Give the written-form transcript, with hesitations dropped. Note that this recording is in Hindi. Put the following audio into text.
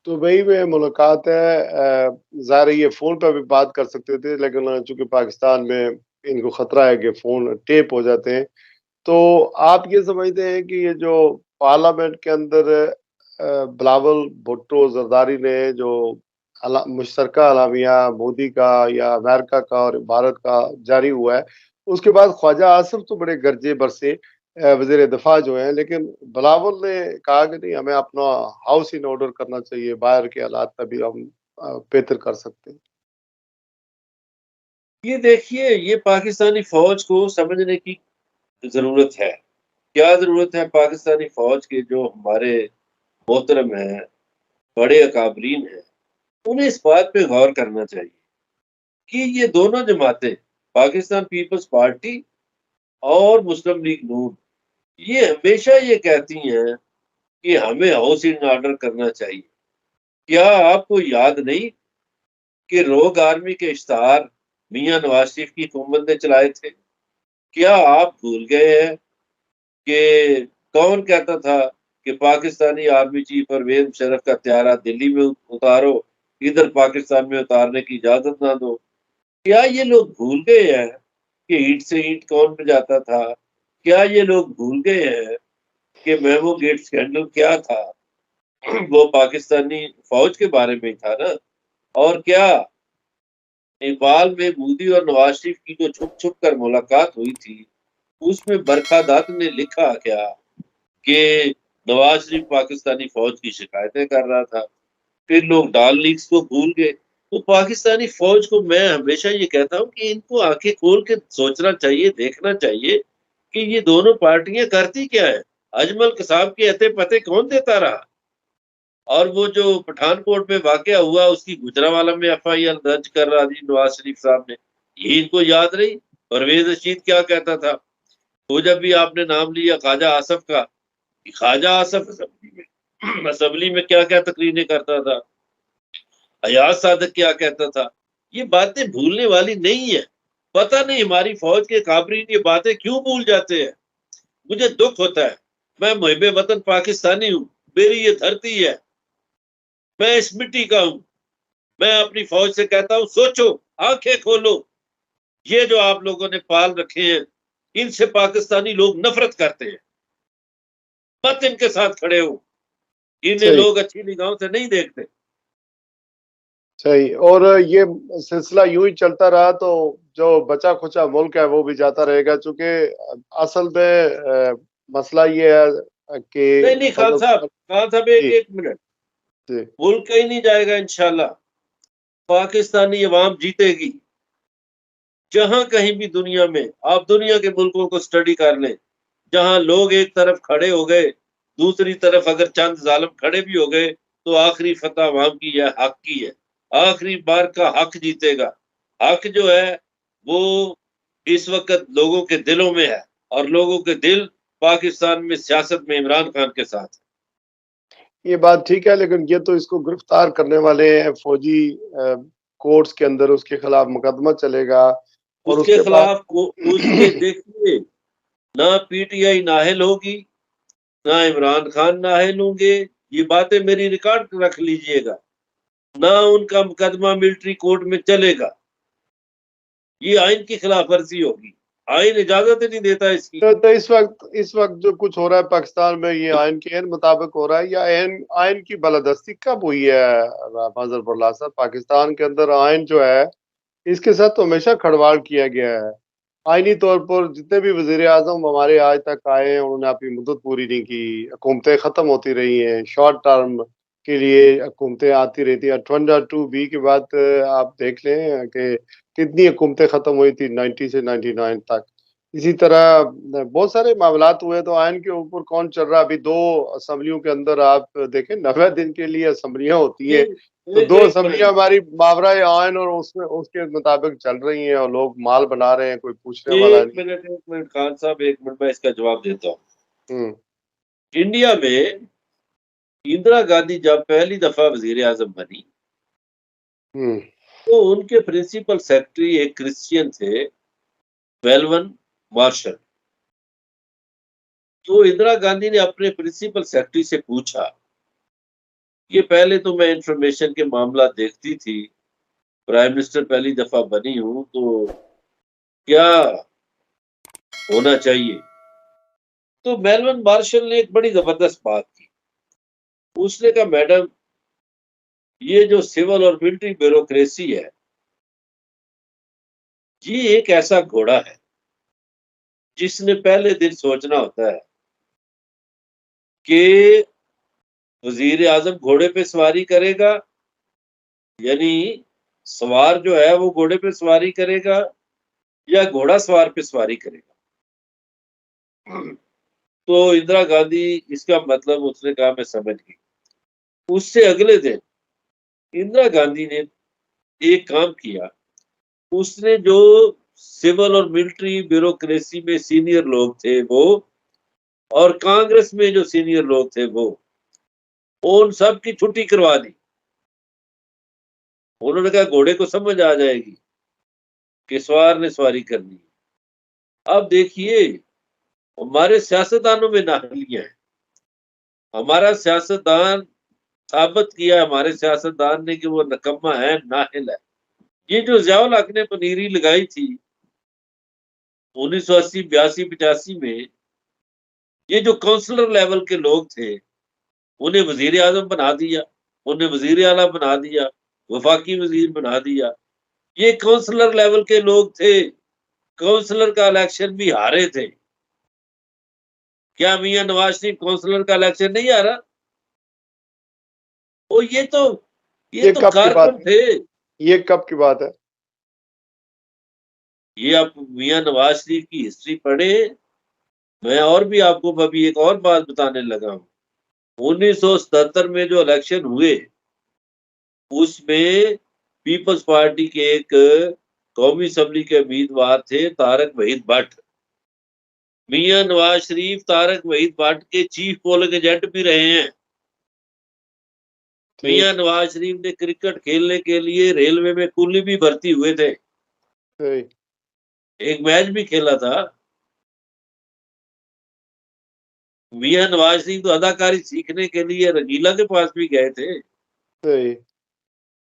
दुबई में मुलाकात है। ज़ाहिर है ये फ़ोन पे भी बात कर सकते थे, लेकिन चूँकि पाकिस्तान में इनको ख़तरा है कि फ़ोन टेप हो जाते हैं। तो आप ये समझते हैं कि ये जो पार्लियामेंट के अंदर बिलावल भुट्टो ज़रदारी ने जो मुश्तरका एलामिया मोदी का या अमेरिका का और भारत का जारी हुआ है, उसके बाद ख्वाजा आसिफ तो बड़े गरजे बरसे वज़ीर दिफ़ा जो हैं, लेकिन बिलावल ने कहा कि नहीं, हमें अपना हाउस इन ऑर्डर करना चाहिए, बाहर के हालात में भी हम बेहतर कर सकते हैं। ये देखिए, ये पाकिस्तानी फ़ौज को समझने की ज़रूरत है। क्या ज़रूरत है पाकिस्तानी फ़ौज के जो हमारे मोहतरम हैं, बड़े अकाबरीन हैं, उन्हें इस बात पे गौर करना चाहिए कि ये दोनों जमातें, पाकिस्तान पीपल्स पार्टी और मुस्लिम लीग नून, ये हमेशा ये कहती हैं कि हमें हाउस इन ऑर्डर करना चाहिए। क्या आपको याद नहीं कि रोग आर्मी के इश्तहार मियाँ नवाज शरीफ की हुकूमत ने चलाए थे? क्या आप भूल गए हैं कि कौन कहता था कि पाकिस्तानी आर्मी चीफ परवेज़ मुशर्रफ का त्यारा दिल्ली में उतारो, इधर पाकिस्तान में उतारने की इजाज़त ना दो। क्या ये लोग भूल गए हैं कि ईंट से ईंट कौन बजाता था? क्या ये लोग भूल गए हैं कि मेमो गेट स्कैंडल क्या था? वो पाकिस्तानी फ़ौज के बारे में ही था ना। और क्या नेपाल में मोदी और नवाज शरीफ की जो छुप-छुप कर मुलाकात हुई थी, उसमें बरख़ादात ने लिखा क्या कि नवाज शरीफ पाकिस्तानी फ़ौज की शिकायतें कर रहा था। फिर लोग दाल लीक्स को भूल गए। तो पाकिस्तानी फ़ौज को मैं हमेशा ये कहता हूँ कि इनको आँखें खोल के सोचना चाहिए, देखना चाहिए कि ये दोनों पार्टियाँ करती क्या हैं? अजमल कसाब के अते-पते कौन देता रहा? और वो जो पठानकोट में वाक़या हुआ, उसकी गुजरांवाला में एफआईआर दर्ज कर रहा जी नवाज शरीफ साहब ने। ये इनको याद नहीं? परवेज़ रशीद क्या कहता था? वो जब भी आपने नाम लिया ख्वाजा आसफ का, ख्वाजा आसफ असेंबली में असेंबली में क्या-क्या तकरीरें करता था। अयाज सादक क्या कहता था। ये बातें भूलने वाली नहीं है। पता नहीं हमारी फ़ौज के काबरीन ये बातें क्यों भूल जाते हैं। मुझे दुःख होता है। मैं मुहिब्बे वतन पाकिस्तानी हूँ। मेरी ये धरती है। मैं इस मिट्टी का हूँ। मैं अपनी फ़ौज से कहता हूँ सोचो, आँखें खोलो। ये जो आप लोगों ने पाल रखे हैं, इनसे पाकिस्तानी लोग नफ़रत करते हैं। मत इनके साथ खड़े हो। इन्हें सही। लोग अच्छी निगाहों से नहीं देखते। सही। और ये सिलसिला यूँ ही चलता रहा तो जो बचा-खुचा मुल्क है वो भी जाता रहेगा, चूँकि असल में मसला ये है नहीं, कि नहीं खान साहब जी, 1-1 मिनट। जी। मुल्क कहीं नहीं जाएगा इंशाल्लाह। पाकिस्तानी अवाम जीतेगी। जहाँ कहीं भी दुनिया में, आप दुनिया के मुल्कों को स्टडी कर लें, जहाँ लोग एक तरफ खड़े हो गए, दूसरी तरफ अगर चंद ज़ालिम खड़े भी हो गए, तो आखिरी फतह अवाम की है, हक की है। आखिरी बार का हक जीतेगा। हक जो है, वो इस वक़्त लोगों के दिलों में है और लोगों के दिल पाकिस्तान में सियासत में इमरान खान के साथ है। ये बात ठीक है, लेकिन ये तो इसको गिरफ्तार करने वाले हैं फौजी कोर्ट्स के अंदर, उसके खिलाफ मुकदमा चलेगा और उसके उसके बाद खिलाफ को उसके देखिए, ना पीटीआई नाअहल होगी, ना इमरान खान नाअहल होंगे। ये बातें मेरी रिकॉर्ड रख लीजिएगा। ना उनका मुकदमा मिलिट्री कोर्ट में चलेगा। ये आइन की खिलाफ वर्जी होगी। आइन इजाज़त ही नहीं देता इसकी। तो इस वक़्त जो कुछ हो रहा है पाकिस्तान में, ये आइन के मुताबिक हो रहा है या आइन आइन की बालादस्ती कब हुई है फ़ज़ल साहब? पाकिस्तान के अंदर आइन जो है, इसके साथ तो हमेशा खड़वाड़ किया गया है। आइनी तौर पर जितने भी वज़ीर-ए-आज़म हमारे आज तक आए हैं, उन्होंने अपनी मुद्दत पूरी नहीं की, हुकूमतें ख़त्म होती रही हैं, शॉर्ट टर्म के लिए हुकूमतें आती रहती हैं। 22B के बाद आप देख लें कि कितनी हुकूमतें ख़त्म हुई थी 90 से 99 तक। इसी तरह बहुत सारे मामलात हुए, तो आइन के ऊपर कौन चल रहा है? अभी 2 असेंबलियों के अंदर आप देखें, 90 दिन के लिए असेंबलियाँ होती ये हैं, तो 2 एक असेंबलियाँ मिनट हमारी मावरा-ए आइन और उसमें उसके मुताबिक चल रही हैं और लोग माल बना रहे हैं, कोई पूछने वाला नहीं। 1 मिनट खान साहब 1 मिनट मैं इसका जवाब देता हूँ। हुँ, इंडिया में इंदिरा गांधी जब पहली दफ़ा वज़ीर-ए-आज़म बनी, हुँ, तो उनके प्रिंसिपल सेक्रेटरी एक क्रिश्चियन थे, वेलवन मार्शल। तो इंदिरा गांधी ने अपने प्रिंसिपल सेक्रेटरी से पूछा ये पहले तो मैं इंफॉर्मेशन के मामला देखती थी, प्राइम मिनिस्टर पहली दफा बनी हूँ, तो क्या होना चाहिए। तो मेलविन मार्शल ने एक बड़ी जबरदस्त बात की। उसने कहा, मैडम, ये जो सिविल और मिलिट्री ब्यूरोक्रेसी है, ये एक ऐसा घोड़ा है जिसने पहले दिन सोचना होता है कि वजीर आजम घोड़े पे सवारी करेगा, यानी सवार जो है वो घोड़े पे सवारी करेगा या घोड़ा सवार पे सवारी करेगा। तो इंदिरा गांधी, इसका मतलब उसने कहा मैं समझ गई। उससे अगले दिन इंदिरा गांधी ने एक काम किया। उसने जो सिविल और मिलिट्री ब्यूरोक्रेसी में सीनियर लोग थे वो, और कांग्रेस में जो सीनियर लोग थे वो, उन सब की छुट्टी करवा दी। उन्होंने कहा घोड़े को समझ आ जाएगी कि सवार ने सवारी करनी है। अब देखिए, हमारे सियासतदानों में नाहलियां हैं। हमारा सियासतदान साबित किया, हमारे सियासतदान ने, कि वो निकम्मा है, नाहिल है। ये जो ज़ियाउल हक ने पनीरी लगाई थी 1980, 82, 85 में, ये जो काउंसलर लेवल के लोग थे, उन्हें वजीर आजम बना दिया, उन्हें वजीर आला बना दिया, वफाकी वजीर बना दिया। ये काउंसलर लेवल के लोग थे, काउंसलर का इलेक्शन भी हारे थे। क्या मियां नवाज शरीफ काउंसलर का इलेक्शन नहीं हारा? ओ, ये ये तो कब की बात कारकुन है? थे। ये कब की बात है? ये आप मियां नवाज शरीफ की हिस्ट्री पढ़े। मैं और भी आपको अभी एक और बात बताने लगा हूँ। 1977 में जो इलेक्शन हुए, उसमें पीपल्स पार्टी के एक कौमी असम्बली के उम्मीदवार थे तारक वहीद भट्ट। मियां नवाज शरीफ तारक वहीद भट्ट के चीफ पोलिंग एजेंट भी रहे हैं। ठीक। मियां नवाज शरीफ ने क्रिकेट खेलने के लिए रेलवे में कुली भी भर्ती हुए थे, सही। एक मैच भी खेला था। मियां नवाज शरीफ तो अदाकारी सीखने के लिए रंगीला के पास भी गए थे। सही।